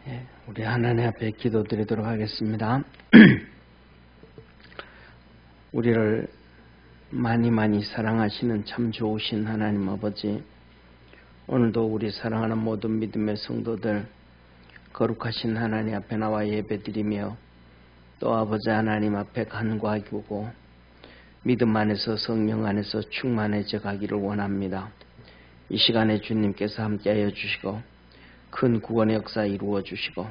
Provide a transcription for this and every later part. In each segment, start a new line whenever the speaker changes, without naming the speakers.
우리 하나님 앞에 기도드리도록 하겠습니다. 우리를 많이 사랑하시는 참 좋으신 하나님 아버지, 오늘도 우리 사랑하는 모든 믿음의 성도들 거룩하신 하나님 앞에 나와 예배드리며 또 아버지 하나님 앞에 간구하고 믿음 안에서 성령 안에서 충만해져 가기를 원합니다. 이 시간에 주님께서 함께하여 주시고 큰 구원의 역사 이루어 주시고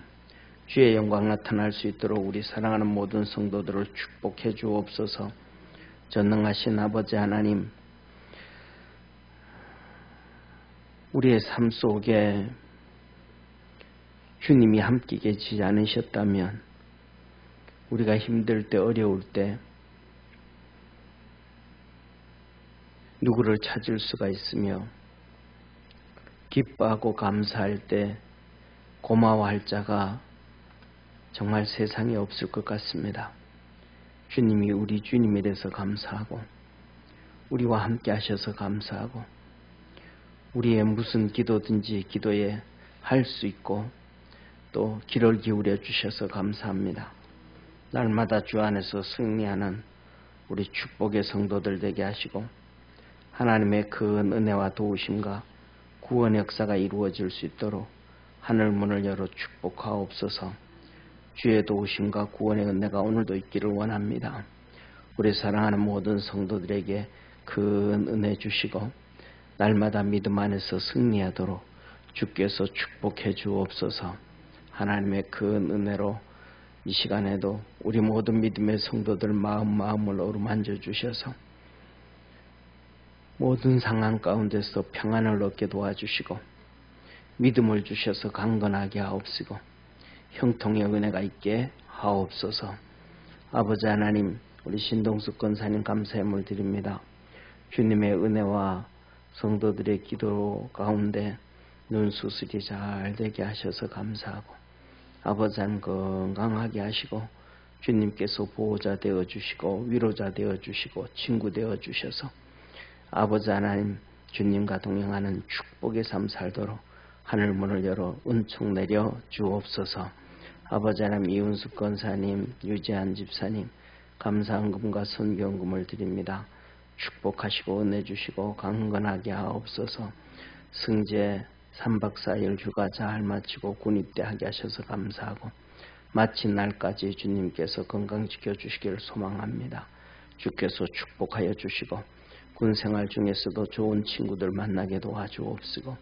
주의 영광 나타날 수 있도록 우리 사랑하는 모든 성도들을 축복해 주옵소서. 전능하신 아버지 하나님, 우리의 삶 속에 주님이 함께 계시지 않으셨다면 우리가 힘들 때 어려울 때 누구를 찾을 수가 있으며 기뻐하고 감사할 때 고마워할 자가 정말 세상에 없을 것 같습니다. 주님이 우리 주님이라서 감사하고 우리와 함께 하셔서 감사하고 우리의 무슨 기도든지 기도에 할 수 있고 또 귀를 기울여 주셔서 감사합니다. 날마다 주 안에서 승리하는 우리 축복의 성도들 되게 하시고 하나님의 큰 은혜와 도우심과 구원의 역사가 이루어질 수 있도록 하늘문을 열어 축복하옵소서. 주의 도우심과 구원의 은혜가 오늘도 있기를 원합니다. 우리 사랑하는 모든 성도들에게 큰 은혜 주시고 날마다 믿음 안에서 승리하도록 주께서 축복해 주옵소서. 하나님의 큰 은혜로 이 시간에도 우리 모든 믿음의 성도들 마음을 어루만져 주셔서 모든 상황 가운데서 평안을 얻게 도와주시고 믿음을 주셔서 강건하게 하옵시고 형통의 은혜가 있게 하옵소서. 아버지 하나님, 우리 신동숙 권사님 감사함을 드립니다. 주님의 은혜와 성도들의 기도 가운데 눈수술이 잘 되게 하셔서 감사하고 아버지 하나님 건강하게 하시고 주님께서 보호자 되어주시고 위로자 되어주시고 친구 되어주셔서 아버지 하나님 주님과 동행하는 축복의 삶 살도록 하늘문을 열어 은총 내려 주옵소서. 아버지 하나님 이은숙 권사님 유재한 집사님 감사헌금과 선교헌금을 드립니다. 축복하시고 은혜 주시고 강건하게 하옵소서. 승재 3박 4일 휴가 잘 마치고 군입대하게 하셔서 감사하고 마친 날까지 주님께서 건강 지켜주시기를 소망합니다. 주께서 축복하여 주시고 군생활 중에서도 좋은 친구들 만나게 도와주옵시고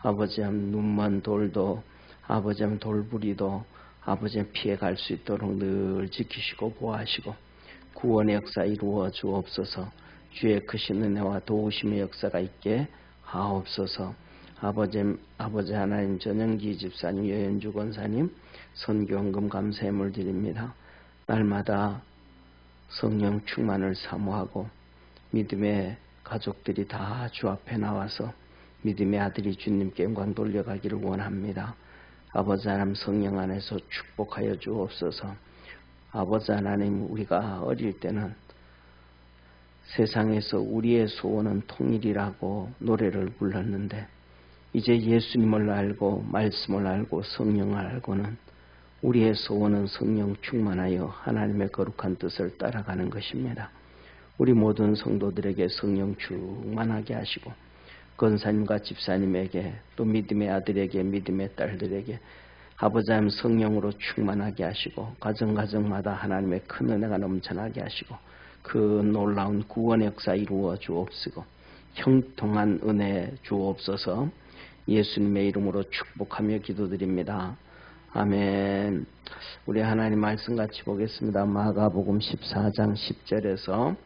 아버지 눈먼 돌도 아버지 돌부리도 아버지 피해갈 수 있도록 늘 지키시고 보호하시고 구원의 역사 이루어 주옵소서. 주의 크신 은혜와 도우심의 역사가 있게 하옵소서. 아버지 하나님 전영기 집사님 여현주 권사님 선교헌금 감사함을 드립니다. 날마다 성령 충만을 사모하고 믿음의 가족들이 다 주 앞에 나와서 믿음의 아들이 주님께 영광 돌려가기를 원합니다. 아버지 하나님 성령 안에서 축복하여 주옵소서. 아버지 하나님, 우리가 어릴 때는 세상에서 우리의 소원은 통일이라고 노래를 불렀는데 이제 예수님을 알고 말씀을 알고 성령을 알고는 우리의 소원은 성령 충만하여 하나님의 거룩한 뜻을 따라가는 것입니다. 우리 모든 성도들에게 성령 충만하게 하시고 권사님과 집사님에게 또 믿음의 아들에게 믿음의 딸들에게 아버지 하나님 성령으로 충만하게 하시고 가정마다 하나님의 큰 은혜가 넘쳐나게 하시고 그 놀라운 구원의 역사 이루어 주옵시고 형통한 은혜 주옵소서. 예수님의 이름으로 축복하며 기도드립니다. 아멘. 우리 하나님 말씀 같이 보겠습니다. 마가복음 14장 10절에서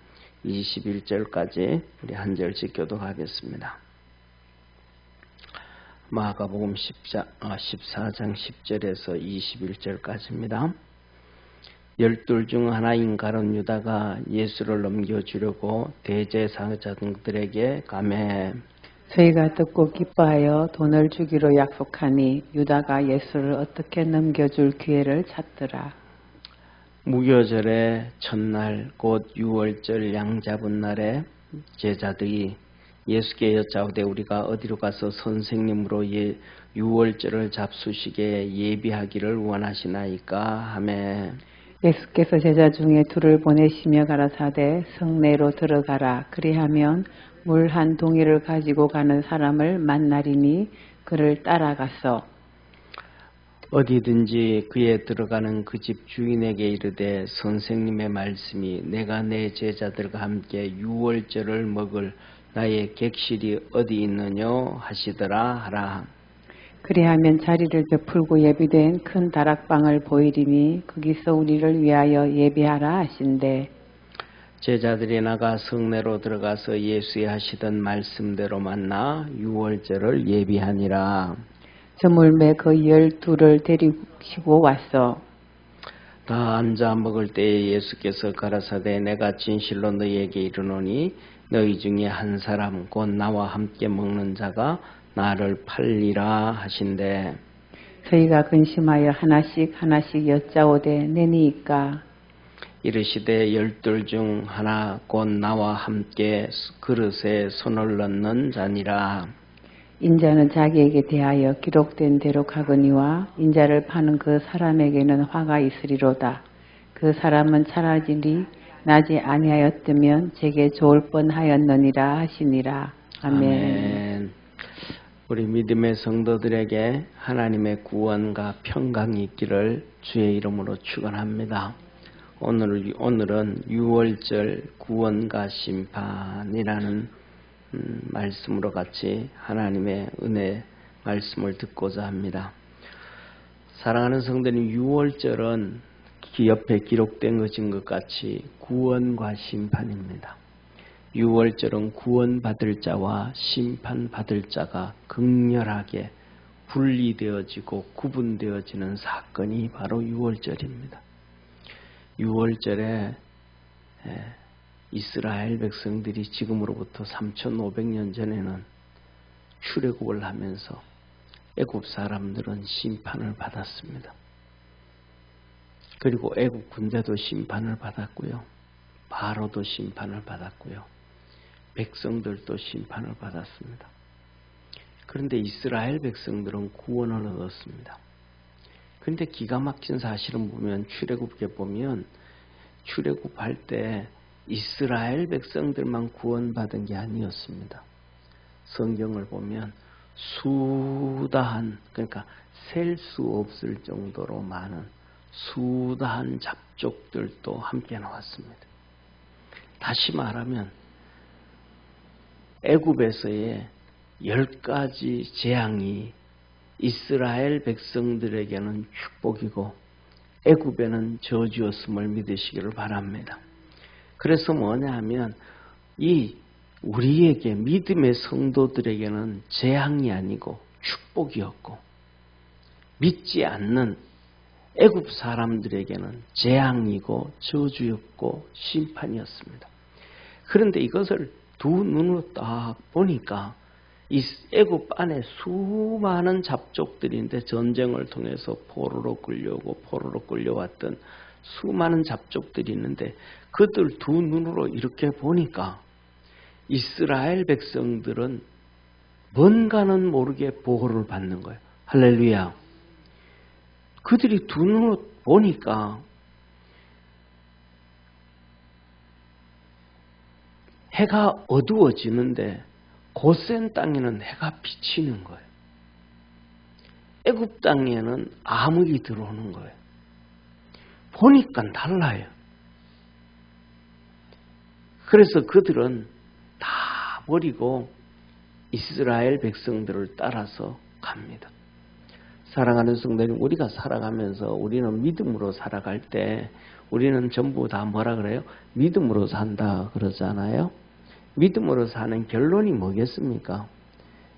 21절까지 우리 한 절씩 교독하겠습니다. 마가복음 14장 10절에서 21절까지입니다. 12 중 하나인 가룟 유다가 예수를 넘겨주려고 대제사장들에게 가매
저희가 듣고 기뻐하여 돈을 주기로 약속하니 유다가 예수를 어떻게 넘겨줄 기회를 찾더라.
무교절의 첫날 곧 6월절 양 잡은 날에 제자들이 예수께 여짜오되 우리가 어디로 가서 선생님으로 유월절을 잡수시게 예비하기를 원하시나이까 하매
예수께서 제자 중에 둘을 보내시며 가라사대 성내로 들어가라. 그리하면 물 한 동이를 가지고 가는 사람을 만나리니 그를 따라가서
어디든지 그에 들어가는 그 집 주인에게 이르되 선생님의 말씀이 내가 내 제자들과 함께 유월절을 먹을 나의 객실이 어디 있느냐 하시더라 하라.
그리하면 자리를 베풀고 예비된 큰 다락방을 보이리니 거기서 우리를 위하여 예비하라 하신대.
제자들이 나가 성내로 들어가서 예수의 하시던 말씀대로 만나 유월절을 예비하니라.
저물매 그 12를 데리시고 왔어.
다 앉아 먹을 때에 예수께서 가라사대 내가 진실로 너희에게 이르노니 너희 중에 한 사람 곧 나와 함께 먹는 자가 나를 팔리라 하신대.
저희가 근심하여 하나씩 여짜오되 내니이까.
이르시되 12 중 하나 곧 나와 함께 그릇에 손을 넣는 자니라.
인자는 자기에게 대하여 기록된 대로 가거니와 인자를 파는 그 사람에게는 화가 있으리로다. 그 사람은 차라리 나지 아니하였다면 제게 좋을 뻔하였느니라 하시니라. 아멘.
우리 믿음의 성도들에게 하나님의 구원과 평강이 있기를 주의 이름으로 축원합니다. 오늘은 유월절 구원과 심판이라는 말씀으로 같이 하나님의 은혜 말씀을 듣고자 합니다. 사랑하는 성도님, 유월절은 옆에 기록된 것인 것 같이 구원과 심판입니다. 유월절은 구원받을 자와 심판받을 자가 극렬하게 분리되어지고 구분되어지는 사건이 바로 유월절입니다. 유월절에 이스라엘 백성들이 지금으로부터 3,500년 전에는 출애굽을 하면서 애굽 사람들은 심판을 받았습니다. 그리고 애굽 군대도 심판을 받았고요. 바로도 심판을 받았고요. 백성들도 심판을 받았습니다. 그런데 이스라엘 백성들은 구원을 얻었습니다. 그런데 기가 막힌 사실은 보면 출애굽에 보면 출애굽할 때 이스라엘 백성들만 구원받은 게 아니었습니다. 성경을 보면 수다한, 그러니까 셀 수 없을 정도로 많은 수다한 잡족들도 함께 나왔습니다. 다시 말하면 애굽에서의 10가지 재앙이 이스라엘 백성들에게는 축복이고 애굽에는 저주였음을 믿으시기를 바랍니다. 그래서 뭐냐 하면 우리에게 믿음의 성도들에게는 재앙이 아니고 축복이었고 믿지 않는 애굽 사람들에게는 재앙이고 저주였고 심판이었습니다. 그런데 이것을 두 눈으로 딱 보니까 이 애굽 안에 수많은 잡족들인데 전쟁을 통해서 포로로 끌려오고 포로로 끌려왔던 수많은 잡족들이 있는데 그들 두 눈으로 이렇게 보니까 이스라엘 백성들은 뭔가는 모르게 보호를 받는 거예요. 할렐루야. 그들이 두 눈으로 보니까 해가 어두워지는데 고센 땅에는 해가 비치는 거예요. 애굽 땅에는 암흑이 들어오는 거예요. 보니까 달라요. 그래서 그들은 다 버리고 이스라엘 백성들을 따라서 갑니다. 사랑하는 성도님, 우리가 살아가면서 우리는 믿음으로 살아갈 때 우리는 전부 다 뭐라 그래요? 믿음으로 산다 그러잖아요. 믿음으로 사는 결론이 뭐겠습니까?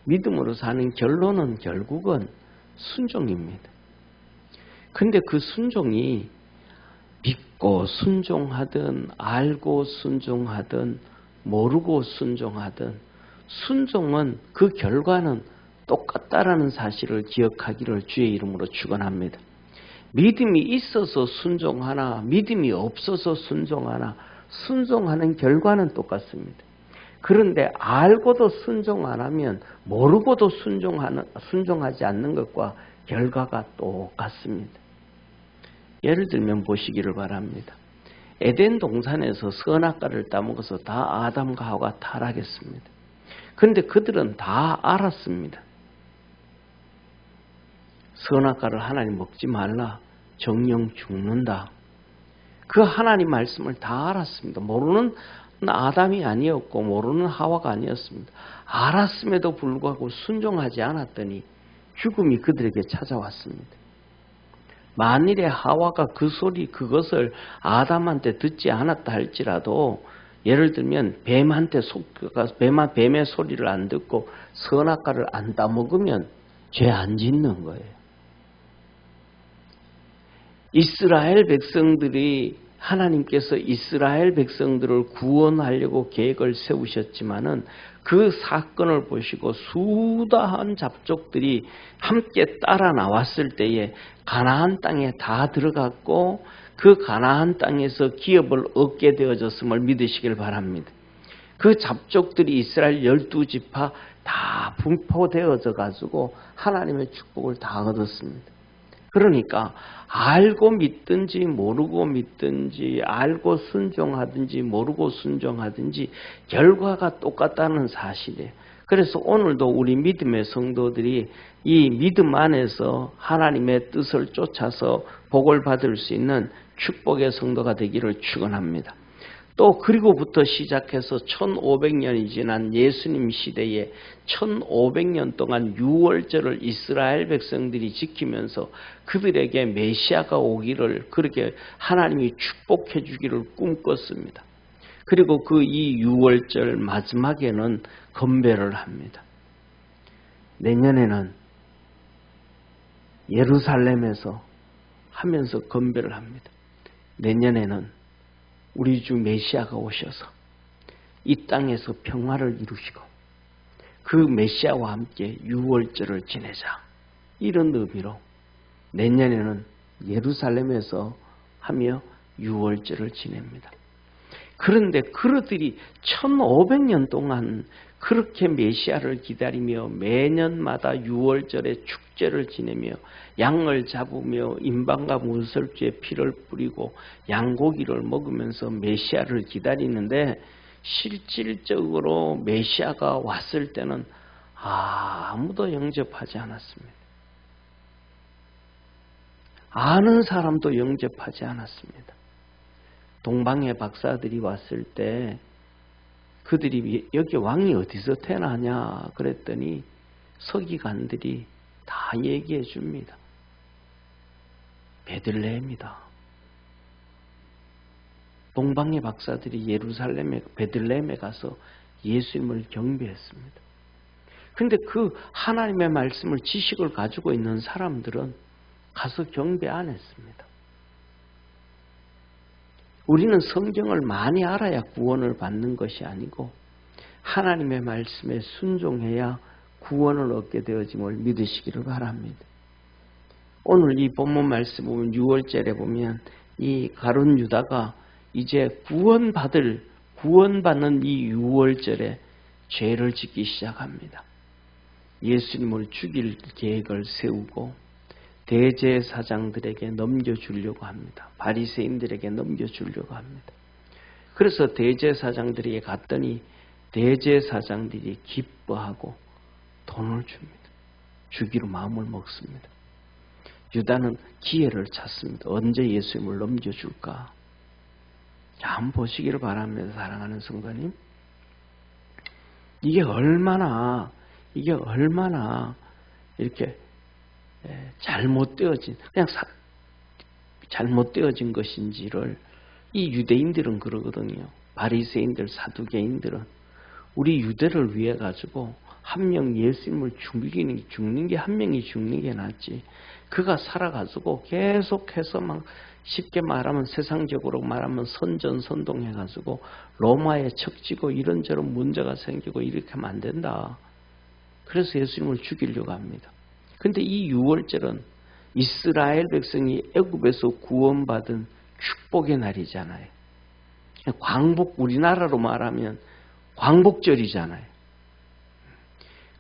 믿음으로 사는 결론은 결국은 순종입니다. 근데 그 순종이 믿고 순종하든 알고 순종하든 모르고 순종하든 순종은 그 결과는 똑같다라는 사실을 기억하기를 주의 이름으로 축원합니다. 믿음이 있어서 순종하나 믿음이 없어서 순종하나 순종하는 결과는 똑같습니다. 그런데 알고도 순종 안 하면 모르고도 순종하지 않는 것과 결과가 똑같습니다. 예를 들면 보시기를 바랍니다. 에덴 동산에서 선악과를 따먹어서 다 아담과 하와가 타락했습니다. 그런데 그들은 다 알았습니다. 선악과를 하나님 먹지 말라. 정령 죽는다. 그 하나님 말씀을 다 알았습니다. 모르는 아담이 아니었고 모르는 하와가 아니었습니다. 알았음에도 불구하고 순종하지 않았더니 죽음이 그들에게 찾아왔습니다. 만일에 하와가 그것을 아담한테 듣지 않았다 할지라도, 예를 들면 뱀의 소리를 안 듣고 선악과를 안 따먹으면 죄 안 짓는 거예요. 이스라엘 백성들이, 하나님께서 이스라엘 백성들을 구원하려고 계획을 세우셨지만은 그 사건을 보시고 수다한 잡족들이 함께 따라 나왔을 때에 가나안 땅에 다 들어갔고 그 가나안 땅에서 기업을 얻게 되어졌음을 믿으시길 바랍니다. 그 잡족들이 이스라엘 12지파 다 분포되어져 가지고 하나님의 축복을 다 얻었습니다. 그러니까 알고 믿든지 모르고 믿든지, 알고 순종하든지 모르고 순종하든지 결과가 똑같다는 사실이에요. 그래서 오늘도 우리 믿음의 성도들이 이 믿음 안에서 하나님의 뜻을 쫓아서 복을 받을 수 있는 축복의 성도가 되기를 축원합니다. 또 그리고부터 시작해서 1500년이 지난 예수님 시대에 1500년 동안 유월절을 이스라엘 백성들이 지키면서 그들에게 메시아가 오기를, 그렇게 하나님이 축복해 주기를 꿈꿨습니다. 그리고 그 이 유월절 마지막에는 건배를 합니다. 내년에는 예루살렘에서 하면서 건배를 합니다. 내년에는 우리 주 메시아가 오셔서 이 땅에서 평화를 이루시고 그 메시아와 함께 유월절을 지내자, 이런 의미로 내년에는 예루살렘에서 하며 유월절을 지냅니다. 그런데 그들이 1500년 동안 그렇게 메시아를 기다리며 매년마다 유월절에 축제를 지내며 양을 잡으며 인방과 문설주에 피를 뿌리고 양고기를 먹으면서 메시아를 기다리는데, 실질적으로 메시아가 왔을 때는 아무도 영접하지 않았습니다. 아는 사람도 영접하지 않았습니다. 동방의 박사들이 왔을 때 그들이 여기 왕이 어디서 태어나냐 그랬더니 서기관들이 다 얘기해 줍니다. 베들레헴이다. 동방의 박사들이 예루살렘에, 베들레헴에 가서 예수님을 경배했습니다. 그런데 그 하나님의 말씀을, 지식을 가지고 있는 사람들은 가서 경배 안 했습니다. 우리는 성경을 많이 알아야 구원을 받는 것이 아니고 하나님의 말씀에 순종해야 구원을 얻게 되어짐을 믿으시기를 바랍니다. 오늘 이 본문 말씀 보면 6월절에 보면 이 가룟 유다가 이제 구원받는 이 6월절에 죄를 짓기 시작합니다. 예수님을 죽일 계획을 세우고 대제사장들에게 넘겨주려고 합니다. 바리새인들에게 넘겨주려고 합니다. 그래서 대제사장들에게 갔더니 대제사장들이 기뻐하고 돈을 줍니다. 주기로 마음을 먹습니다. 유다는 기회를 찾습니다. 언제 예수님을 넘겨줄까? 자, 한번 보시기를 바랍니다. 사랑하는 성도님, 이게 얼마나 이렇게 잘못되어진 것인지를 이 유대인들은 그러거든요. 바리새인들, 사두개인들은 우리 유대를 위해 가지고 한 명 예수님을 죽는 게, 한 명이 죽는 게 낫지. 그가 살아가지고 계속해서 막 쉽게 말하면, 세상적으로 말하면 선전선동해 가지고 로마에 척지고 이런저런 문제가 생기고 이렇게 하면 안 된다. 그래서 예수님을 죽이려고 합니다. 근데 이 유월절은 이스라엘 백성이 애굽에서 구원받은 축복의 날이잖아요. 광복, 우리나라로 말하면 광복절이잖아요.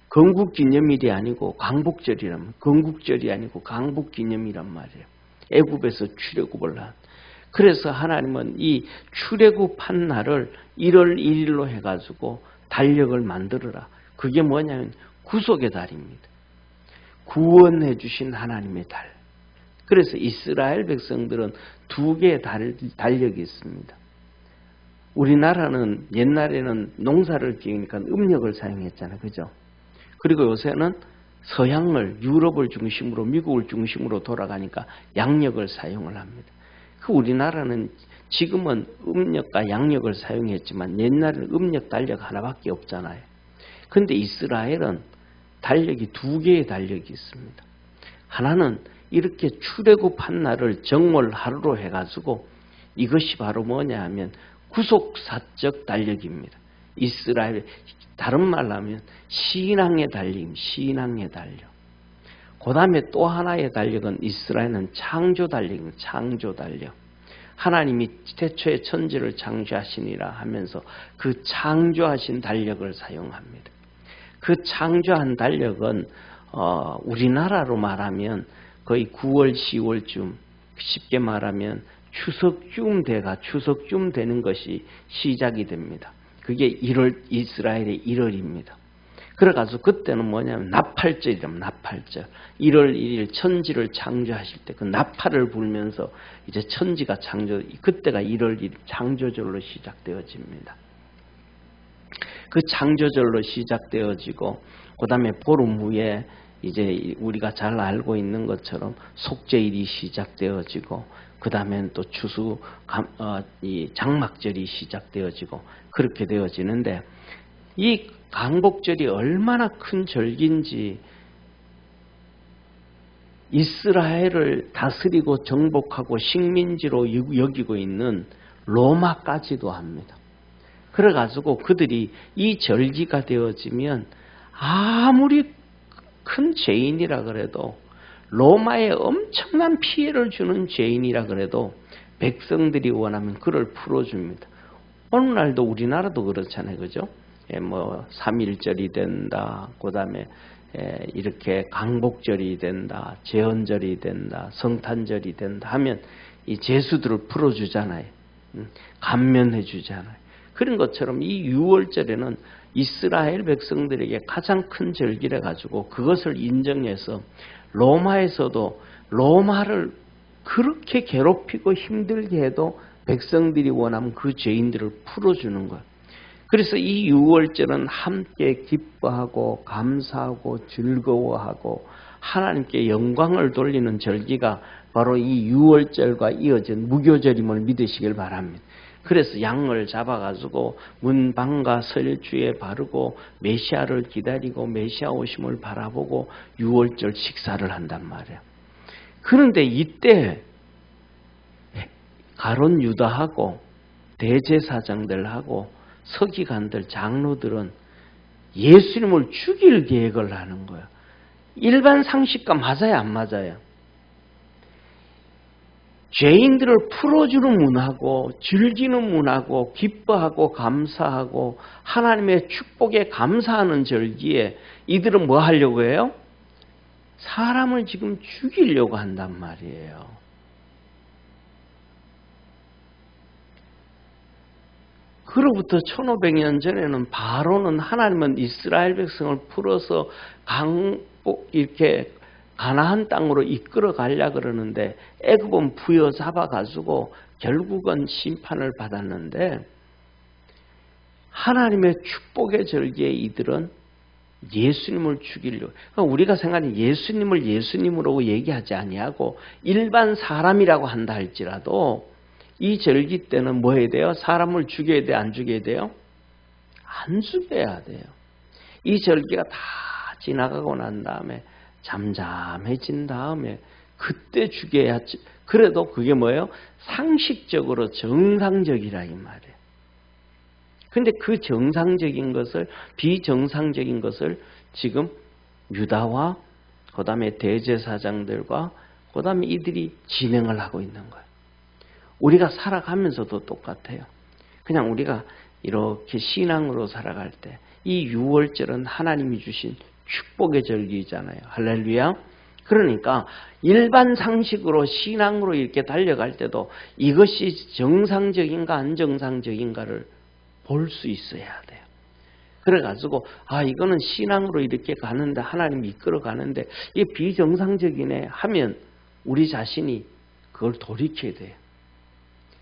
건국기념일이 아니고 광복절이라면, 건국절이 아니고 광복기념이란 말이에요. 애굽에서 출애굽을 한. 그래서 하나님은 이 출애굽한 날을 1월 1일로 해가지고 달력을 만들어라. 그게 뭐냐면 구속의 달입니다. 구원해 주신 하나님의 달. 그래서 이스라엘 백성들은 2개의 달력이 있습니다. 우리나라는 옛날에는 농사를 지으니까 음력을 사용했잖아요. 그죠? 그리고 요새는 서양을, 유럽을 중심으로, 미국을 중심으로 돌아가니까 양력을 사용을 합니다. 그 우리나라는 지금은 음력과 양력을 사용했지만 옛날에는 음력, 달력 하나밖에 없잖아요. 그런데 이스라엘은 달력이 2개의 달력이 있습니다. 하나는 이렇게 출애굽한 날을 정월 하루로 해가지고 이것이 바로 뭐냐 하면 구속사적 달력입니다. 이스라엘, 다른 말로 하면 신앙의 달력입니다. 신앙의 달력. 그 다음에 또 하나의 달력은 이스라엘은 창조 달력입니다. 창조 달력. 하나님이 태초에 천지를 창조하시니라 하면서 그 창조하신 달력을 사용합니다. 그 창조한 달력은 우리나라로 말하면 거의 9월, 10월쯤, 쉽게 말하면 추석쯤 되는 것이 시작이 됩니다. 그게 1월, 이스라엘의 1월입니다. 그래가지고 그때는 뭐냐면 나팔절이랍니다. 나팔절. 1월 1일 천지를 창조하실 때 그 나팔을 불면서 이제 천지가 그때가 1월 1일 창조절로 시작되어집니다. 그 창조절로 시작되어지고 그 다음에 보름 후에 이제 우리가 잘 알고 있는 것처럼 속죄일이 시작되어지고 그 다음엔 또 이 장막절이 시작되어지고 그렇게 되어지는데 이 광복절이 얼마나 큰 절기인지 이스라엘을 다스리고 정복하고 식민지로 여기고 있는 로마까지도 합니다. 그래가지고 그들이 이 절기가 되어지면 아무리 큰 죄인이라 그래도 로마에 엄청난 피해를 주는 죄인이라 그래도 백성들이 원하면 그를 풀어줍니다. 오늘날도 우리나라도 그렇잖아요. 그죠? 뭐 3.1절이 된다. 그 다음에 이렇게 광복절이 된다. 제헌절이 된다. 성탄절이 된다 하면 이 죄수들을 풀어주잖아요. 감면해 주잖아요. 그런 것처럼 이 6월절에는 이스라엘 백성들에게 가장 큰 절기라 가지고 그것을 인정해서 로마에서도 로마를 그렇게 괴롭히고 힘들게 해도 백성들이 원하면 그 죄인들을 풀어주는 거예요. 그래서 이 6월절은 함께 기뻐하고 감사하고 즐거워하고 하나님께 영광을 돌리는 절기가 바로 이 6월절과 이어진 무교절임을 믿으시길 바랍니다. 그래서 양을 잡아가지고 문방과 설주에 바르고 메시아를 기다리고 메시아 오심을 바라보고 6월절 식사를 한단 말이에요. 그런데 이때 가론 유다하고 대제사장들하고 서기관들, 장로들은 예수님을 죽일 계획을 하는 거예요. 일반 상식과 맞아요, 안 맞아요? 죄인들을 풀어주는 문하고 즐기는 문하고 기뻐하고 감사하고 하나님의 축복에 감사하는 절기에 이들은 뭐 하려고 해요? 사람을 지금 죽이려고 한단 말이에요. 그로부터 1500년 전에는 바로는 하나님은 이스라엘 백성을 풀어서 이렇게 가나안 땅으로 이끌어 가려고 그러는데 애굽은 부여잡아가지고 결국은 심판을 받았는데 하나님의 축복의 절기에 이들은 예수님을 죽이려고. 그러니까 우리가 생각하는 예수님을 예수님으로 얘기하지 아니하고 일반 사람이라고 한다 할지라도 이 절기 때는 뭐 해야 돼요? 사람을 죽여야 돼? 안 죽여야 돼요? 안 죽여야 돼요. 이 절기가 다 지나가고 난 다음에 잠잠해진 다음에 그때 죽여야지. 그래도 그게 뭐예요? 상식적으로 정상적이라 이 말이에요. 근데 그 정상적인 것을, 비정상적인 것을 지금 유다와 그 다음에 대제사장들과 그 다음에 이들이 진행을 하고 있는 거예요. 우리가 살아가면서도 똑같아요. 그냥 우리가 이렇게 신앙으로 살아갈 때 이 6월절은 하나님이 주신 축복의 절기잖아요. 할렐루야. 그러니까 일반 상식으로 신앙으로 이렇게 달려갈 때도 이것이 정상적인가 안정상적인가를 볼 수 있어야 돼요. 그래가지고 이거는 신앙으로 이렇게 가는데 하나님이 이끌어 가는데 이게 비정상적이네 하면 우리 자신이 그걸 돌이켜야 돼요.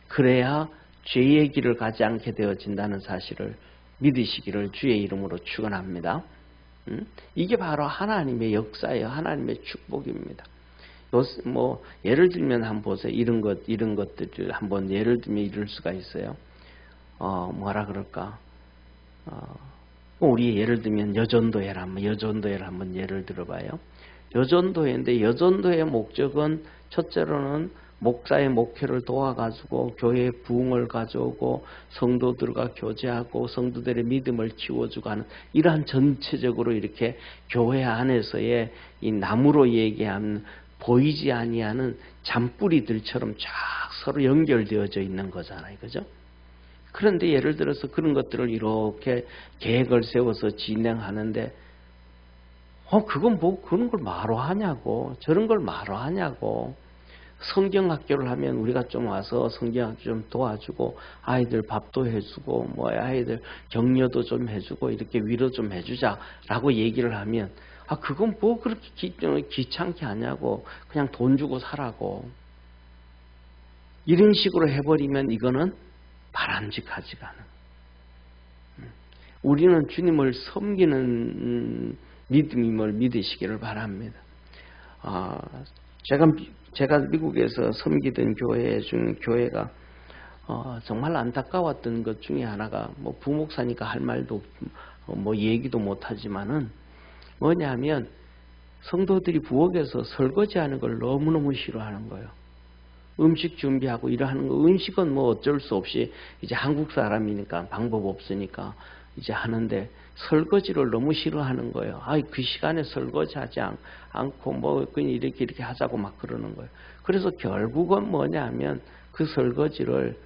그래야 죄의 길을 가지 않게 되어진다는 사실을 믿으시기를 주의 이름으로 축원합니다. 이게 바로 하나님의 역사예요. 하나님의 축복입니다. 예를 들면 한번 보세요. 이런 것들을 한번 예를 들면 이럴 수가 있어요. 뭐라 그럴까? 우리 예를 들면 여전도회를 한번 예를 들어봐요. 여전도회인데 여전도회의 목적은 첫째로는 목사의 목회를 도와가지고 교회의 부흥을 가져오고 성도들과 교제하고 성도들의 믿음을 키워주고 하는 이러한 전체적으로 이렇게 교회 안에서의 이 나무로 얘기하는 보이지 아니하는 잔뿌리들처럼 쫙 서로 연결되어져 있는 거잖아요. 그죠? 그런데 예를 들어서 그런 것들을 이렇게 계획을 세워서 진행하는데 그건 뭐 그런 걸 말로 하냐고 저런 걸 말로 하냐고 성경학교를 하면 우리가 좀 와서 성경학교 좀 도와주고 아이들 밥도 해주고 아이들 격려도 좀 해주고 이렇게 위로 좀 해주자라고 얘기를 하면 그건 뭐 그렇게 귀찮게 하냐고 그냥 돈 주고 사라고 이런 식으로 해버리면 이거는 바람직하지가 않아. 우리는 주님을 섬기는 믿음임을 믿으시기를 바랍니다. 제가 미국에서 섬기던 교회가 정말 안타까웠던 것 중에 하나가 부목사니까 할 말도 얘기도 못하지만은 뭐냐면 성도들이 부엌에서 설거지하는 걸 너무너무 싫어하는 거예요. 음식 준비하고 일하는 거 음식은 어쩔 수 없이 이제 한국 사람이니까 방법 없으니까 이제 하는데 설거지를 너무 싫어하는 거예요. 그 시간에 설거지하지 않고 그냥 이렇게 하자고 막 그러는 거예요. 그래서 결국은 뭐냐면 그 설거지를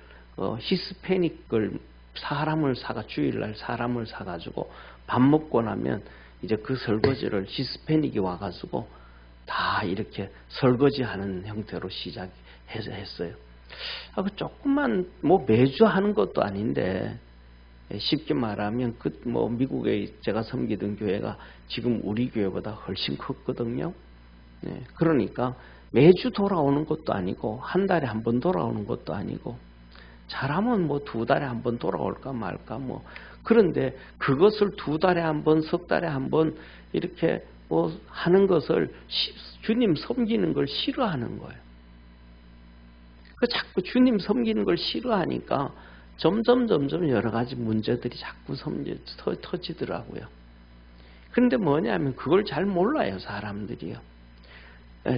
히스패닉을 주일날 사람을 사가지고 밥 먹고 나면 이제 그 설거지를 히스패닉이 와가지고 다 이렇게 설거지하는 형태로 시작했어요. 조금만 매주 하는 것도 아닌데 쉽게 말하면 미국에 제가 섬기던 교회가 지금 우리 교회보다 훨씬 컸거든요. 그러니까 매주 돌아오는 것도 아니고 한 달에 한 번 돌아오는 것도 아니고 잘하면 2달에 한 번 돌아올까 말까 그런데 그것을 2달에 한 번, 석 달에 한 번 이렇게 하는 것을 주님 섬기는 걸 싫어하는 거예요. 자꾸 주님 섬기는 걸 싫어하니까 점점 여러 가지 문제들이 자꾸 터지더라고요. 그런데 뭐냐면 그걸 잘 몰라요, 사람들이요.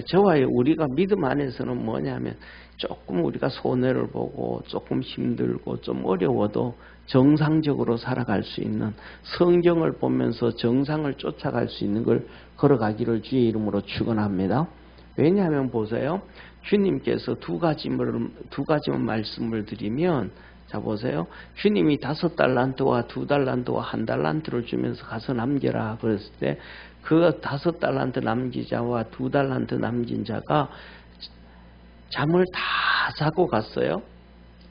저와 우리가 믿음 안에서는 뭐냐면 조금 우리가 손해를 보고 조금 힘들고 좀 어려워도 정상적으로 살아갈 수 있는 성경을 보면서 정상을 쫓아갈 수 있는 걸 걸어가기를 주의 이름으로 축원합니다. 왜냐하면 보세요. 주님께서 두 가지만 말씀을 드리면 자 보세요. 주님이 5달란트와 2달란트와 1달란트를 주면서 가서 남겨라 그랬을 때 그 5달란트 남긴 자와 2달란트 남긴 자가 잠을 다 자고 갔어요.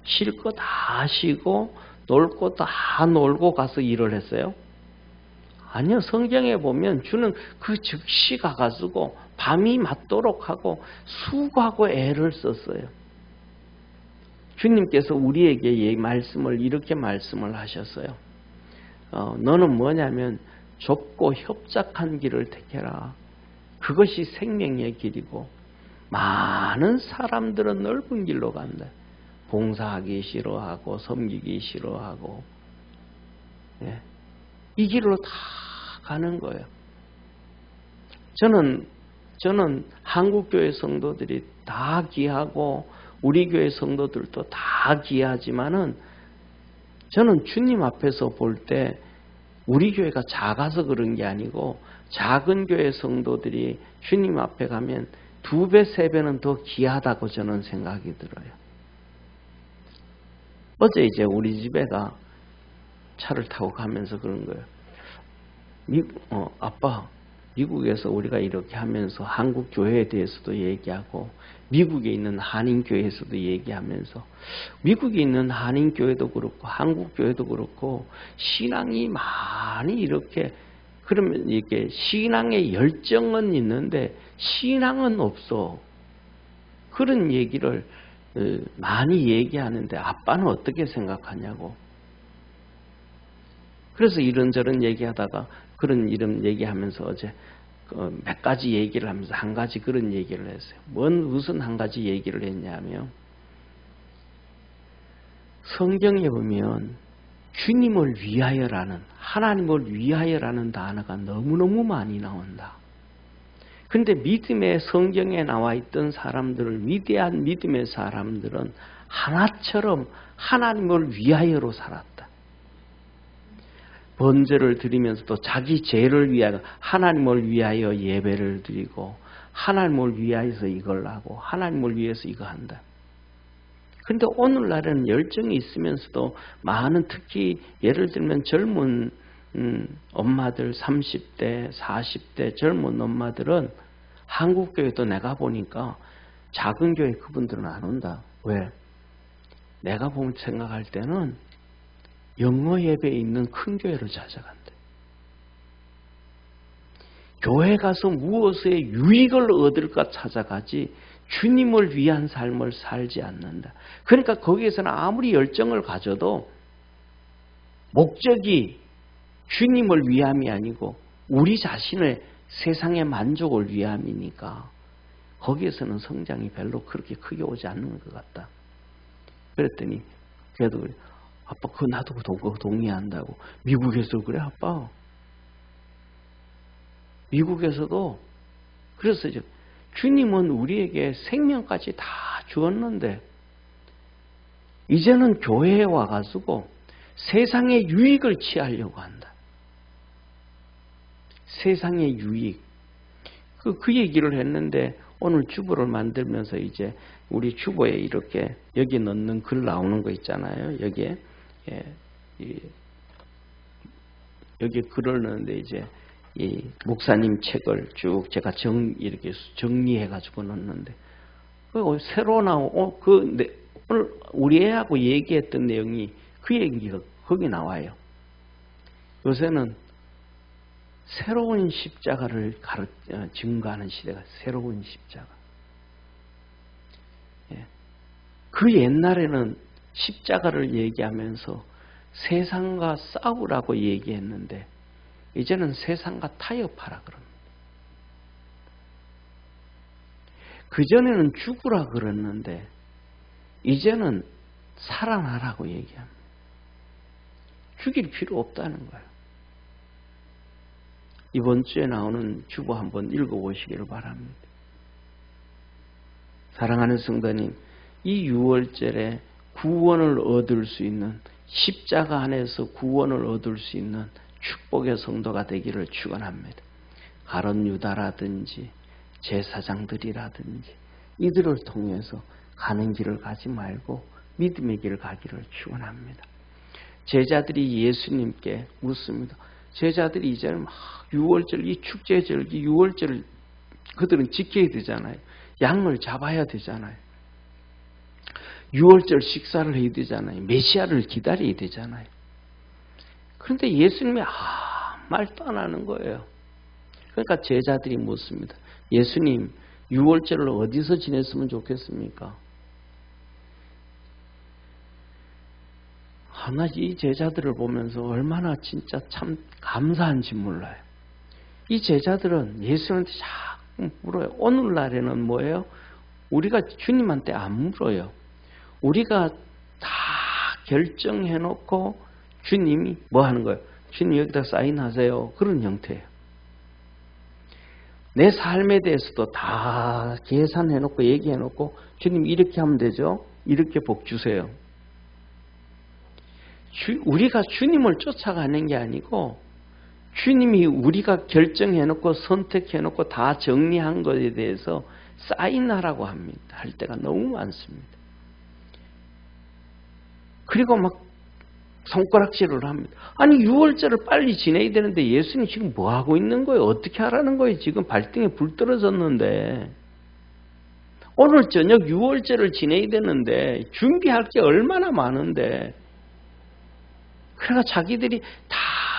쉴 거 다 쉬고 놀 거 다 놀고 가서 일을 했어요. 아니요. 성경에 보면 주는 그 즉시 가가지고 밤이 맞도록 하고 수고하고 애를 썼어요. 주님께서 우리에게 이 말씀을 이렇게 말씀을 하셨어요. 너는 뭐냐면 좁고 협착한 길을 택해라. 그것이 생명의 길이고 많은 사람들은 넓은 길로 간다. 봉사하기 싫어하고 섬기기 싫어하고 이 길로 다 가는 거예요. 저는 한국교회 성도들이 다 귀하고 우리 교회 성도들도 다 귀하지만은 저는 주님 앞에서 볼 때 우리 교회가 작아서 그런 게 아니고 작은 교회 성도들이 주님 앞에 가면 2배, 3배는 더 귀하다고 저는 생각이 들어요. 어제 이제 우리 집에가 차를 타고 가면서 그런 거예요. 아빠, 미국에서 우리가 이렇게 하면서 한국 교회에 대해서도 얘기하고 미국에 있는 한인 교회에서도 얘기하면서 미국에 있는 한인 교회도 그렇고 한국 교회도 그렇고 신앙이 많이 이렇게 그러면 이게 신앙의 열정은 있는데 신앙은 없어. 그런 얘기를 많이 얘기하는데 아빠는 어떻게 생각하냐고. 그래서 이런저런 얘기하다가 그런 이런 얘기하면서 어제 몇 가지 얘기를 하면서 한 가지 그런 얘기를 했어요. 무슨 한 가지 얘기를 했냐면 성경에 보면 주님을 위하여라는 하나님을 위하여라는 단어가 너무너무 많이 나온다. 그런데 믿음의 성경에 나와 있던 사람들을 위대한 믿음의 사람들은 하나처럼 하나님을 위하여로 살았다. 번제를 드리면서도 자기 죄를 위하여 하나님을 위하여 예배를 드리고 하나님을 위하여서 이걸 하고 하나님을 위해서 이거 한다. 그런데 오늘날에는 열정이 있으면서도 많은 특히 예를 들면 젊은 엄마들 30대 40대 젊은 엄마들은 한국 교회도 내가 보니까 작은 교회 그분들은 안 온다. 왜? 내가 보면 생각할 때는 영어 예배에 있는 큰 교회를 찾아간다. 교회 가서 무엇의 유익을 얻을까 찾아가지 주님을 위한 삶을 살지 않는다. 그러니까 거기에서는 아무리 열정을 가져도 목적이 주님을 위함이 아니고 우리 자신의 세상의 만족을 위함이니까 거기에서는 성장이 별로 그렇게 크게 오지 않는 것 같다. 그랬더니 그래도 그래. 아빠 그거 나도 그거 동의한다고. 미국에서 그래 아빠. 미국에서도 그래서 이제 주님은 우리에게 생명까지 다 주었는데 이제는 교회에 와가지고 세상의 유익을 취하려고 한다. 세상의 유익. 그 얘기를 했는데 오늘 주보를 만들면서 이제 우리 주보에 이렇게 여기 넣는 글 나오는 거 있잖아요. 여기에 여기 글을 넣는데 이제 이 목사님 책을 쭉 제가 이렇게 정리해 가지고 넣는데 새로 나온 오늘 우리 애하고 얘기했던 내용이 그 얘기가 거기 나와요. 요새는 새로운 십자가를 증거하는 시대가 새로운 십자가. 그 옛날에는 십자가를 얘기하면서 세상과 싸우라고 얘기했는데 이제는 세상과 타협하라 그럽니다. 그전에는 죽으라 그랬는데 이제는 살아나라고 얘기합니다. 죽일 필요 없다는 거예요. 이번 주에 나오는 주보 한번 읽어보시기를 바랍니다. 사랑하는 성도님, 이 6월절에 구원을 얻을 수 있는 십자가 안에서 구원을 얻을 수 있는 축복의 성도가 되기를 축원합니다. 가룟 유다라든지 제사장들이라든지 이들을 통해서 가는 길을 가지 말고 믿음의 길을 가기를 축원합니다. 제자들이 예수님께 묻습니다. 제자들이 이제는 막 6월절 이 축제절 이 6월절을 그들은 지켜야 되잖아요. 양을 잡아야 되잖아요. 6월절 식사를 해야 되잖아요. 메시아를 기다려야 되잖아요. 그런데 예수님이 말도 안 하는 거예요. 그러니까 제자들이 묻습니다. 예수님, 6월절을 어디서 지냈으면 좋겠습니까? 나 이 제자들을 보면서 얼마나 진짜 참 감사한지 몰라요. 이 제자들은 예수님한테 자꾸 물어요. 오늘날에는 뭐예요? 우리가 주님한테 안 물어요. 우리가 다 결정해놓고 주님이 뭐 하는 거예요? 주님 여기다 사인하세요. 그런 형태예요. 내 삶에 대해서도 다 계산해놓고 얘기해놓고 주님 이렇게 하면 되죠? 이렇게 복 주세요. 우리가 주님을 쫓아가는 게 아니고 주님이 우리가 결정해놓고 선택해놓고 다 정리한 것에 대해서 사인하라고 합니다. 할 때가 너무 많습니다. 그리고 막 손가락질을 합니다. 아니 6월절을 빨리 지내야 되는데 예수님 지금 뭐 하고 있는 거예요? 어떻게 하라는 거예요? 지금 발등에 불 떨어졌는데 오늘 저녁 6월절을 지내야 되는데 준비할 게 얼마나 많은데 그래가 자기들이 다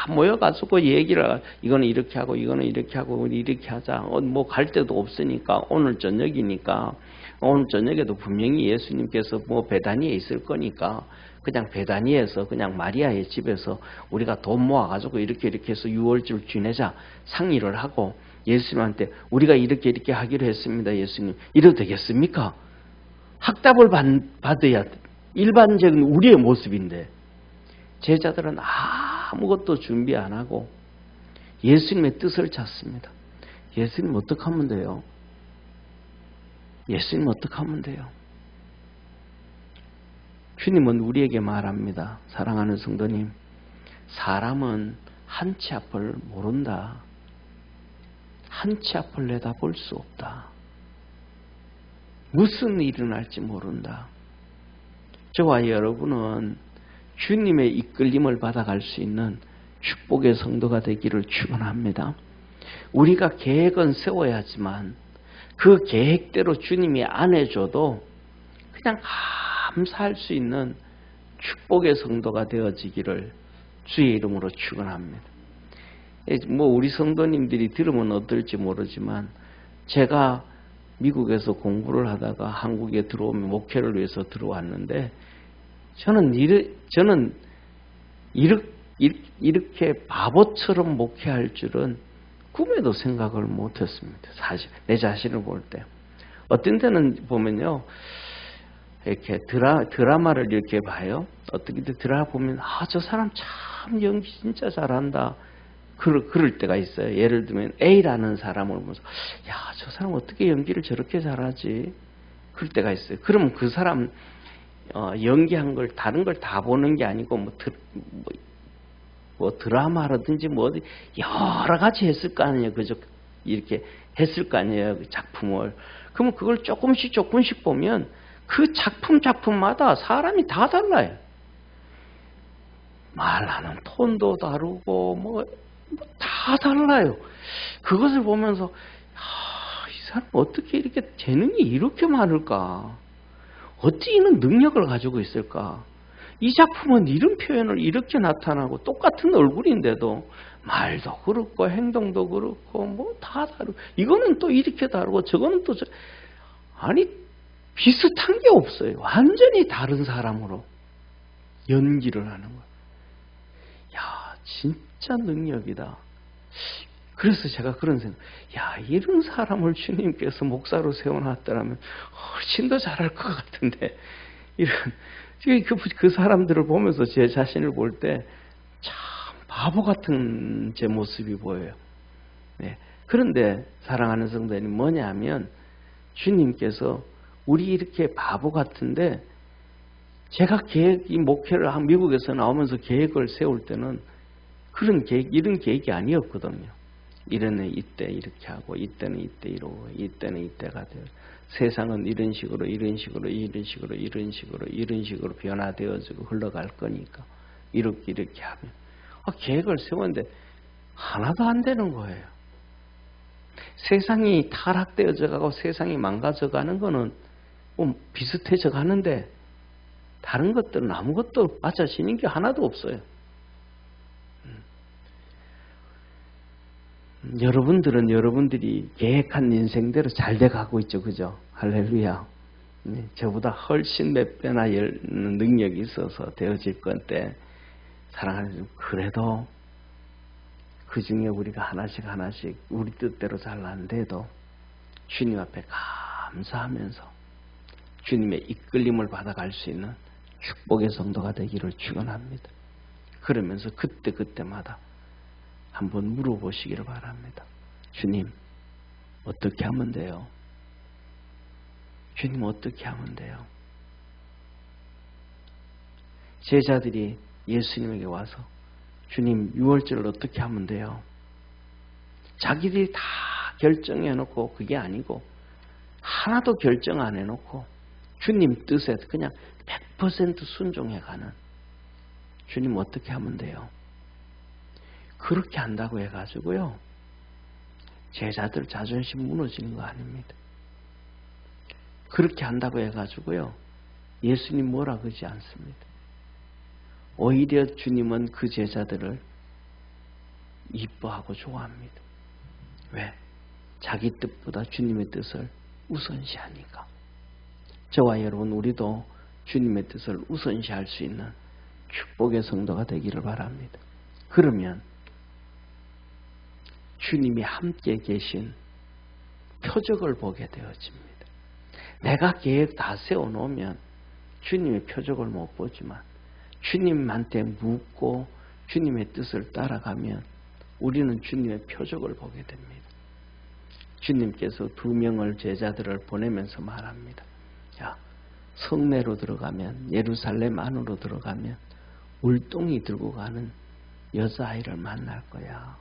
모여가지고 얘기를 이거는 이렇게 하고 이거는 이렇게 하고 우리 이렇게 하자. 뭐 갈 데도 없으니까 오늘 저녁이니까 오늘 저녁에도 분명히 예수님께서 뭐 베다니에 있을 거니까 그냥 베다니에서 그냥 마리아의 집에서 우리가 돈 모아가지고 이렇게 해서 6월절 지내자 상의를 하고 예수님한테 우리가 이렇게 하기로 했습니다. 예수님 이래도 되겠습니까? 학답을 받아야 일반적인 우리의 모습인데 제자들은 아무것도 준비 안 하고 예수님의 뜻을 찾습니다. 예수님 어떻게 하면 돼요? 예수님 어떻게 하면 돼요? 주님은 우리에게 말합니다. 사랑하는 성도님, 사람은 한 치 앞을 모른다. 한 치 앞을 내다볼 수 없다. 무슨 일이 일어날지 모른다. 저와 여러분은 주님의 이끌림을 받아갈 수 있는 축복의 성도가 되기를 축원합니다. 우리가 계획은 세워야지만 그 계획대로 주님이 안 해줘도 그냥 감사할 수 있는 축복의 성도가 되어지기를 주의 이름으로 축원합니다. 뭐 우리 성도님들이 들으면 어떨지 모르지만 제가 미국에서 공부를 하다가 한국에 들어오면 목회를 위해서 들어왔는데 저는 이렇게 바보처럼 목회할 줄은 꿈에도 생각을 못했습니다. 사실 내 자신을 볼 때 어떤 때는 보면요 이렇게 드라마를 이렇게 봐요. 어떻게 드라마 보면 저 사람 참 연기 진짜 잘한다. 그럴 때가 있어요. 예를 들면 A라는 사람을 보면서 저 사람 어떻게 연기를 저렇게 잘하지? 그럴 때가 있어요. 그러면 그 사람 연기한 걸 다른 걸 다 보는 게 아니고 뭐 드라마라든지 뭐 여러 가지 했을 거 아니에요. 그저 이렇게 했을 거 아니에요. 그 작품을. 그러면 그걸 조금씩 보면 그 작품마다 사람이 다 달라요. 말하는 톤도 다르고 뭐 다 달라요. 그것을 보면서 이 사람 어떻게 이렇게 재능이 이렇게 많을까? 어찌 이런 능력을 가지고 있을까? 이 작품은 이런 표현을 이렇게 나타나고 똑같은 얼굴인데도 말도 그렇고 행동도 그렇고 뭐 다 다르고 이거는 또 이렇게 다르고 저거는 또 아니 비슷한 게 없어요. 완전히 다른 사람으로 연기를 하는 거예요. 진짜 능력이다. 그래서 제가 그런 생각, 이런 사람을 주님께서 목사로 세워놨더라면 훨씬 더 잘할 것 같은데 그 사람들을 보면서 제 자신을 볼 때 참 바보 같은 제 모습이 보여요. 네. 그런데 사랑하는 성도님 뭐냐면 주님께서 우리 이렇게 바보 같은데 제가 이 목회를 미국에서 나오면서 계획을 세울 때는 이런 계획이 아니었거든요. 이때는 이때 이렇게 하고, 이때는 이때 이러고, 이때는 이때가 돼요. 세상은 이런 식으로 변화되어지고 흘러갈 거니까. 이렇게 하면. 계획을 세웠는데 하나도 안 되는 거예요. 세상이 타락되어져 가고 세상이 망가져 가는 거는 비슷해져 가는데 다른 것들은 아무것도 맞아지는 게 하나도 없어요. 여러분들은 여러분들이 계획한 인생대로 잘 돼가고 있죠. 그죠? 할렐루야. 저보다 훨씬 몇 배나 능력이 있어서 되어질 건데 사랑하는 그래도 그 중에 우리가 하나씩 우리 뜻대로 잘 안 돼도 주님 앞에 감사하면서 주님의 이끌림을 받아갈 수 있는 축복의 성도가 되기를 축원합니다. 그러면서 그때마다 한번 물어보시기를 바랍니다. 주님, 어떻게 하면 돼요? 주님, 어떻게 하면 돼요? 제자들이 예수님에게 와서 주님, 6월절을 어떻게 하면 돼요? 자기들이 다 결정해놓고 그게 아니고 하나도 결정 안 해놓고 주님 뜻에 그냥 100% 순종해가는 주님 어떻게 하면 돼요? 그렇게 한다고 해가지고요. 제자들 자존심 무너지는 거 아닙니다. 그렇게 한다고 해가지고요. 예수님 뭐라 그러지 않습니다. 오히려 주님은 그 제자들을 이뻐하고 좋아합니다. 왜? 자기 뜻보다 주님의 뜻을 우선시하니까. 저와 여러분 우리도 주님의 뜻을 우선시할 수 있는 축복의 성도가 되기를 바랍니다. 그러면 주님이 함께 계신 표적을 보게 되어집니다. 내가 계획 다 세워놓으면 주님의 표적을 못 보지만 주님한테 묻고 주님의 뜻을 따라가면 우리는 주님의 표적을 보게 됩니다. 주님께서 2명을 제자들을 보내면서 말합니다. 자, 성내로 들어가면 예루살렘 안으로 들어가면 물동이 들고 가는 여자아이를 만날 거야.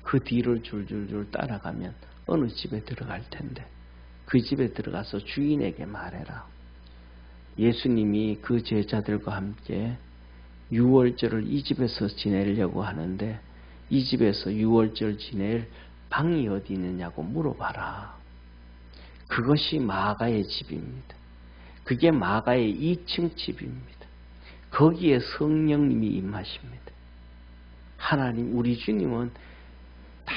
그 뒤를 줄줄줄 따라가면 어느 집에 들어갈 텐데 그 집에 들어가서 주인에게 말해라. 예수님이 그 제자들과 함께 유월절을 이 집에서 지내려고 하는데 이 집에서 유월절 지낼 방이 어디 있느냐고 물어봐라. 그것이 마가의 집입니다. 그게 마가의 2층 집입니다. 거기에 성령님이 임하십니다. 하나님, 우리 주님은 다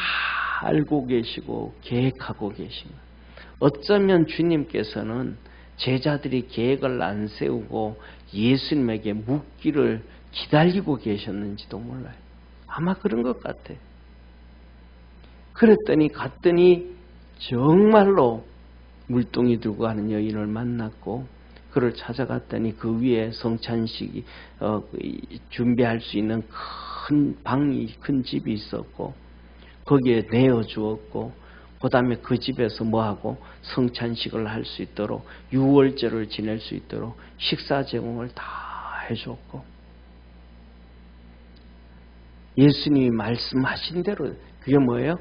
알고 계시고 계획하고 계십니다. 어쩌면 주님께서는 제자들이 계획을 안 세우고 예수님에게 묻기를 기다리고 계셨는지도 몰라요. 아마 그런 것 같아요. 그랬더니 갔더니 정말로 물동이 들고 가는 여인을 만났고 그를 찾아갔더니 그 위에 성찬식이 준비할 수 있는 큰 방이 큰 집이 있었고 거기에 내어주었고 그 다음에 그 집에서 뭐하고 성찬식을 할 수 있도록 유월절을 지낼 수 있도록 식사 제공을 다 해줬고 예수님이 말씀하신 대로 그게 뭐예요?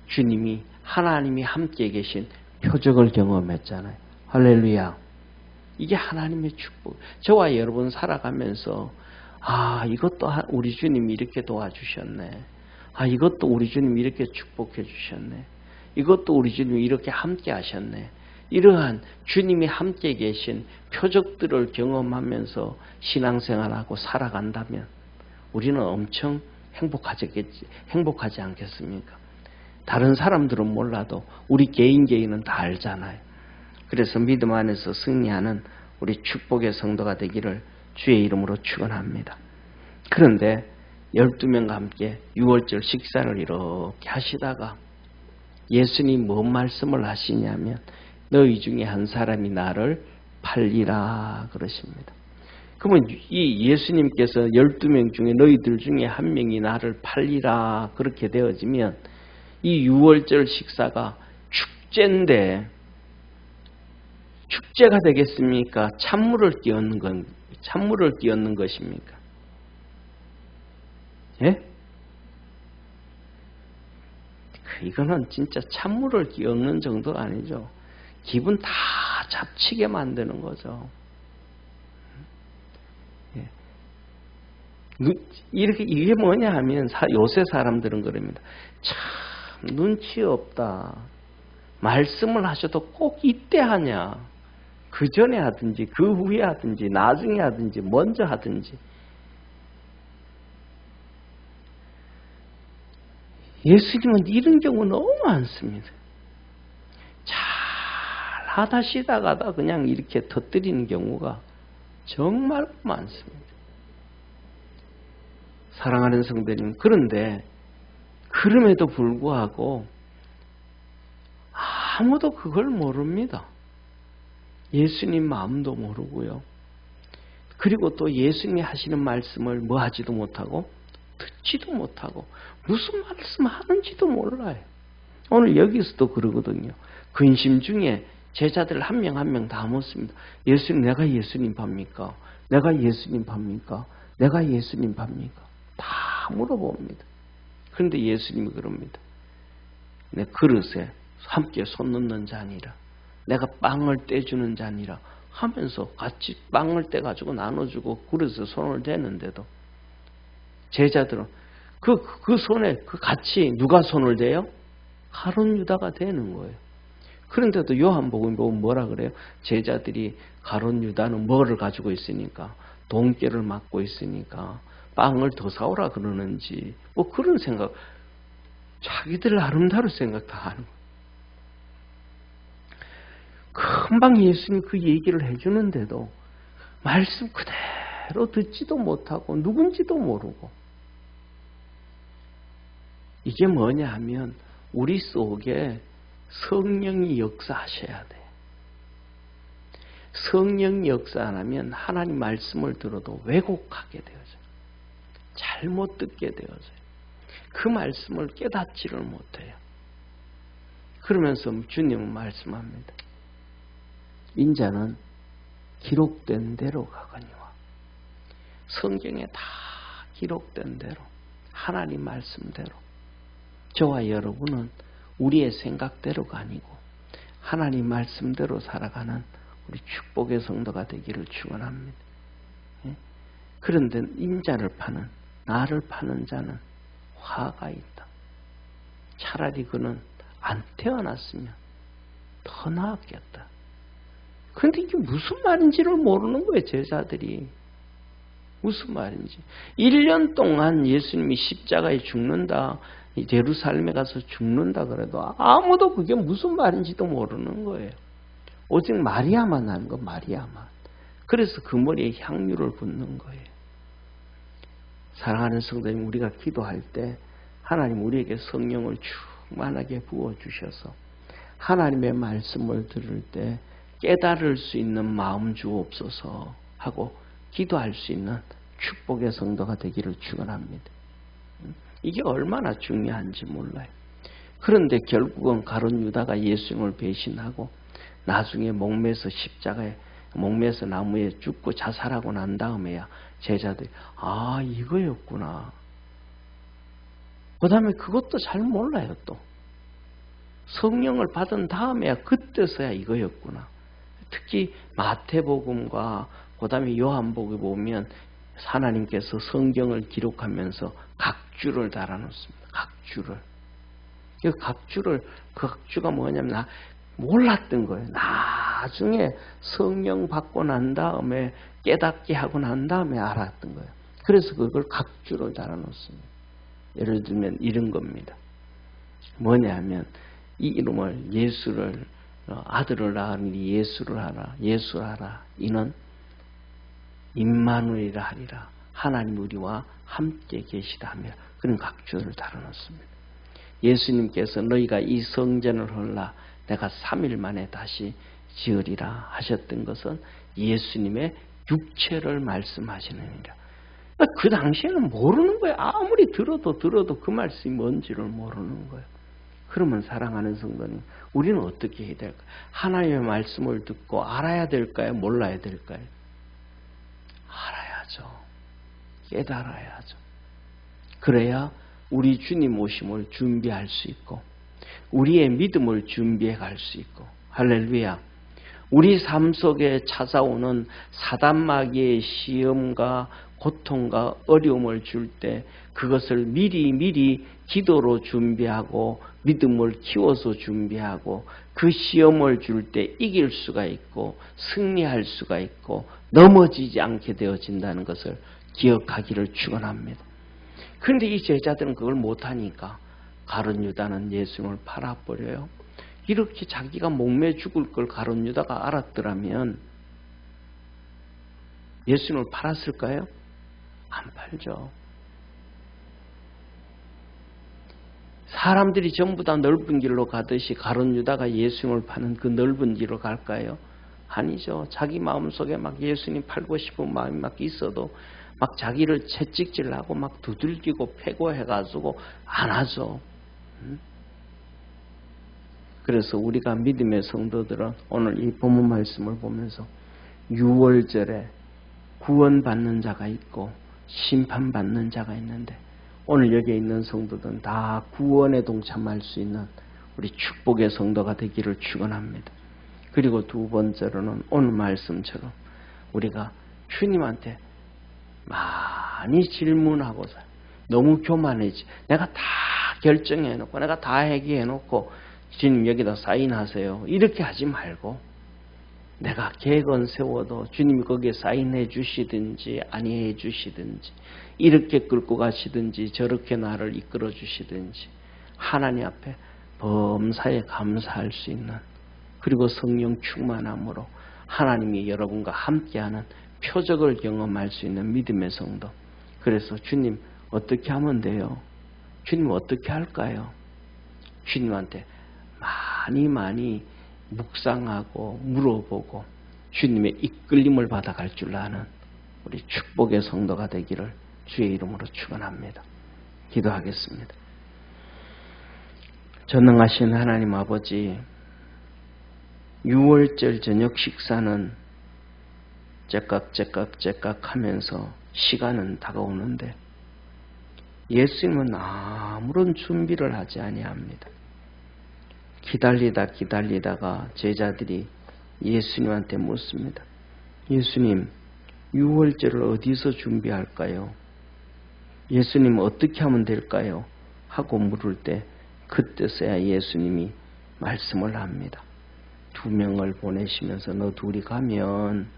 주님이 하나님이 함께 계신 표적을 경험했잖아요. 할렐루야. 이게 하나님의 축복. 저와 여러분 살아가면서 이것도 우리 주님이 이렇게 도와주셨네. 이것도 우리 주님이 이렇게 축복해 주셨네. 이것도 우리 주님이 이렇게 함께 하셨네. 이러한 주님이 함께 계신 표적들을 경험하면서 신앙생활하고 살아간다면 우리는 엄청 행복하지 않겠습니까? 다른 사람들은 몰라도 우리 개인은 다 알잖아요. 그래서 믿음 안에서 승리하는 우리 축복의 성도가 되기를 주의 이름으로 축원합니다. 그런데 12명과 함께 6월절 식사를 이렇게 하시다가 예수님 뭔 말씀을 하시냐면 너희 중에 한 사람이 나를 팔리라 그러십니다. 그러면 이 예수님께서 12명 중에 너희들 중에 한 명이 나를 팔리라 그렇게 되어지면 이 6월절 식사가 축제인데 축제가 되겠습니까? 찬물을 끼얹는 것입니까? 예? 이거는 진짜 찬물을 끼얹는 정도가 아니죠. 기분 다 잡치게 만드는 거죠. 예. 이게 뭐냐 하면 요새 사람들은 그럽니다. 참 눈치 없다. 말씀을 하셔도 꼭 이때 하냐. 그 전에 하든지 그 후에 하든지 나중에 하든지 먼저 하든지. 예수님은 이런 경우 너무 많습니다. 잘 하다시다가다 그냥 이렇게 터뜨리는 경우가 정말 많습니다. 사랑하는 성도님, 그런데 그럼에도 불구하고 아무도 그걸 모릅니다. 예수님 마음도 모르고요. 그리고 또 예수님이 하시는 말씀을 뭐 하지도 못하고 듣지도 못하고 무슨 말씀 하는지도 몰라요. 오늘 여기서도 그러거든요. 근심 중에 제자들 한 명 한 명 다 묻습니다. 예수님, 내가 예수님 팝니까? 내가 예수님 팝니까? 내가 예수님 팝니까? 다 물어봅니다. 그런데 예수님이 그럽니다. 내 그릇에 함께 손 넣는 자니라. 내가 빵을 떼주는 자니라. 하면서 같이 빵을 떼가지고 나눠주고 그릇에 손을 대는데도 제자들은 그 손에 같이 누가 손을 대요? 가룟 유다가 대는 거예요. 그런데도 요한복음 보면 뭐라 그래요? 제자들이 가룟 유다는 뭐를 가지고 있으니까 돈깨를 맡고 있으니까 빵을 더 사오라 그러는지 뭐 그런 생각, 자기들 아름다운 생각 다 하는 거예요. 금방 예수님이 그 얘기를 해주는데도 말씀 그대로 듣지도 못하고 누군지도 모르고, 이게 뭐냐 하면 우리 속에 성령이 역사하셔야 돼. 성령이 역사 안 하면 하나님 말씀을 들어도 왜곡하게 되어져요. 잘못 듣게 되어져요. 그 말씀을 깨닫지를 못해요. 그러면서 주님은 말씀합니다. 인자는 기록된 대로 가거니와. 성경에 다 기록된 대로, 하나님 말씀대로 저와 여러분은 우리의 생각대로가 아니고 하나님 말씀대로 살아가는 우리 축복의 성도가 되기를 축원합니다. 그런데 인자를 파는, 나를 파는 자는 화가 있다. 차라리 그는 안 태어났으면 더 나았겠다. 그런데 이게 무슨 말인지를 모르는 거예요, 제자들이. 무슨 말인지. 1년 동안 예수님이 십자가에 죽는다, 예루살렘에 가서 죽는다 그래도 아무도 그게 무슨 말인지도 모르는 거예요. 오직 마리아만 아는 거, 마리아만. 그래서 그 머리에 향유를 붓는 거예요. 사랑하는 성도님, 우리가 기도할 때 하나님 우리에게 성령을 충만하게 부어주셔서 하나님의 말씀을 들을 때 깨달을 수 있는 마음 주옵소서 하고 기도할 수 있는 축복의 성도가 되기를 축원합니다. 이게 얼마나 중요한지 몰라요. 그런데 결국은 가룟 유다가 예수님을 배신하고 나중에 목매서 십자가에, 목매서 나무에 죽고 자살하고 난 다음에야 제자들이 아, 이거였구나. 그 다음에 그것도 잘 몰라요. 또 성령을 받은 다음에야 그때서야 이거였구나. 특히 마태복음과 그 다음에 요한복음에 보면 하나님께서 성경을 기록하면서 각주를 달아놓습니다. 각주를. 그 각주가 뭐냐면 몰랐던 거예요. 나중에 성령 받고 난 다음에 깨닫게 하고 난 다음에 알았던 거예요. 그래서 그걸 각주를 달아놓습니다. 예를 들면 이런 겁니다. 뭐냐면 이 이름을 예수를, 아들을 낳으니 예수를 하라, 예수하라. 이는 임마누엘이라 하리라. 하나님 우리와 함께 계시다 하며 그런 각주를 달아놓습니다. 예수님께서 너희가 이 성전을 헐라 내가 3일 만에 다시 지으리라 하셨던 것은 예수님의 육체를 말씀하시느니라. 그 당시에는 모르는 거예요. 아무리 들어도 그 말씀이 뭔지를 모르는 거예요. 그러면 사랑하는 성도님, 우리는 어떻게 해야 될까요? 하나님의 말씀을 듣고 알아야 될까요? 몰라야 될까요? 알아야죠. 깨달아야죠. 그래야 우리 주님 오심을 준비할 수 있고 우리의 믿음을 준비해 갈 수 있고, 할렐루야. 우리 삶 속에 찾아오는 사단마귀의 시험과 고통과 어려움을 줄 때 그것을 미리 기도로 준비하고 믿음을 키워서 준비하고 그 시험을 줄 때 이길 수가 있고 승리할 수가 있고 넘어지지 않게 되어진다는 것을 기억하기를 축원합니다. 그런데 이 제자들은 그걸 못하니까 가룟 유다는 예수님을 팔아버려요. 이렇게 자기가 목매 죽을 걸 가룟 유다가 알았더라면 예수님을 팔았을까요? 안 팔죠. 사람들이 전부 다 넓은 길로 가듯이 가룟 유다가 예수님을 파는 그 넓은 길로 갈까요? 아니죠. 자기 마음속에 막 예수님 팔고 싶은 마음이 막 있어도 막 자기를 채찍질하고 막 두들기고 패고 해가지고 안 하죠. 그래서 우리가 믿음의 성도들은 오늘 이 본문 말씀을 보면서 6월절에 구원받는 자가 있고 심판받는 자가 있는데 오늘 여기에 있는 성도들은 다 구원에 동참할 수 있는 우리 축복의 성도가 되기를 축원합니다. 그리고 두 번째로는 오늘 말씀처럼 우리가 주님한테 많이 질문하고서 너무 교만해지. 내가 다 결정해놓고 내가 다 얘기해놓고 주님 여기다 사인하세요. 이렇게 하지 말고 내가 계획은 세워도 주님이 거기에 사인해 주시든지 아니해 주시든지 이렇게 끌고 가시든지 저렇게 나를 이끌어 주시든지 하나님 앞에 범사에 감사할 수 있는 그리고 성령 충만함으로 하나님이 여러분과 함께하는 표적을 경험할 수 있는 믿음의 성도. 그래서 주님 어떻게 하면 돼요? 주님 어떻게 할까요? 주님한테 많이 묵상하고 물어보고 주님의 이끌림을 받아갈 줄 아는 우리 축복의 성도가 되기를 주의 이름으로 축원합니다. 기도하겠습니다. 전능하신 하나님 아버지, 6월절 저녁 식사는 째깍 하면서 시간은 다가오는데 예수님은 아무런 준비를 하지 아니합니다. 기다리다가 제자들이 예수님한테 묻습니다. 예수님, 6월절을 어디서 준비할까요? 예수님 어떻게 하면 될까요? 하고 물을 때 그때서야 예수님이 말씀을 합니다. 2명을 보내시면서 너 둘이 가면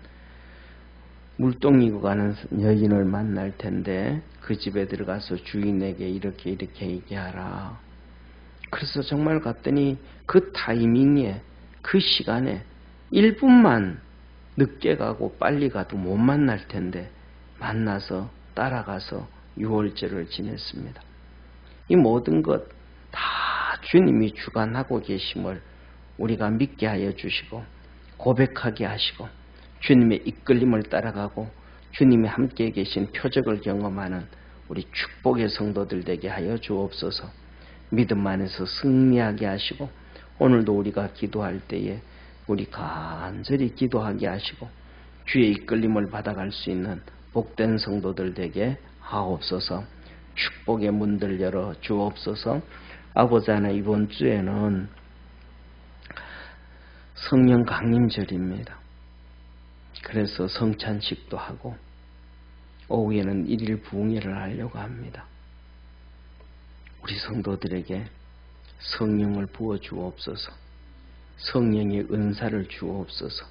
물동이고 가는 여인을 만날 텐데 그 집에 들어가서 주인에게 이렇게 얘기하라. 그래서 정말 갔더니 그 타이밍에 그 시간에 1분만 늦게 가고 빨리 가도 못 만날 텐데 만나서 따라가서 6월절을 지냈습니다. 이 모든 것 다 주님이 주관하고 계심을 우리가 믿게 하여 주시고 고백하게 하시고 주님의 이끌림을 따라가고 주님이 함께 계신 표적을 경험하는 우리 축복의 성도들 되게 하여 주옵소서. 믿음 안에서 승리하게 하시고 오늘도 우리가 기도할 때에 우리 간절히 기도하게 하시고 주의 이끌림을 받아갈 수 있는 복된 성도들 되게 하옵소서. 축복의 문들 열어 주옵소서. 아버지 하나님, 이번 주에는 성령 강림절입니다. 그래서 성찬식도 하고 오후에는 1일 부흥회를 하려고 합니다. 우리 성도들에게 성령을 부어 주옵소서. 성령의 은사를 주옵소서.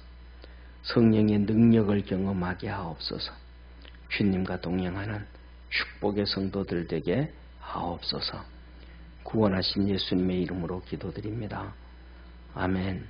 성령의 능력을 경험하게 하옵소서. 주님과 동행하는 축복의 성도들 되게 하옵소서. 구원하신 예수님의 이름으로 기도드립니다. 아멘.